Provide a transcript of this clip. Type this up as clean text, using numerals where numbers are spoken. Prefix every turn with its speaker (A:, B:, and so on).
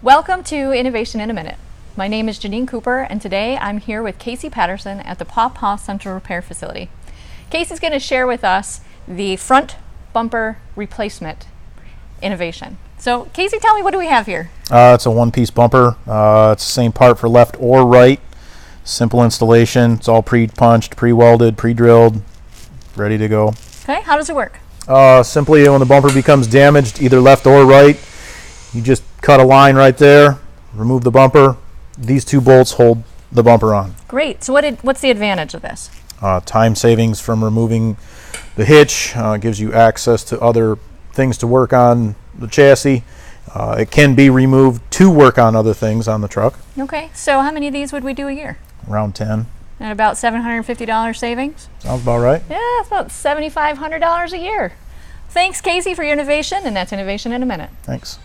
A: Welcome to Innovation in a Minute. My name is Janine Cooper, and today I'm here with Casey Patterson at the Paw Paw Central Repair Facility. Casey's going to share with us the front bumper replacement innovation. So, Casey, tell me, what do we have here?
B: It's a one-piece bumper. It's the same part for left or right. Simple installation. It's all pre-punched, pre-welded, pre-drilled, ready to go.
A: Okay, how does it work?
B: Simply, when the bumper becomes damaged, either left or right, you just cut a line right there, remove the bumper. These two bolts hold the bumper on.
A: Great. So what's the advantage of this?
B: Time savings from removing the hitch. Gives you access to other things to work on the chassis. It can be removed to work on other things on the truck.
A: Okay, so how many of these would we do a year?
B: Around 10.
A: At about $750 savings?
B: Sounds about right.
A: Yeah, it's about $7,500 a year. Thanks, Casey, for your innovation, and that's Innovation in a Minute.
B: Thanks.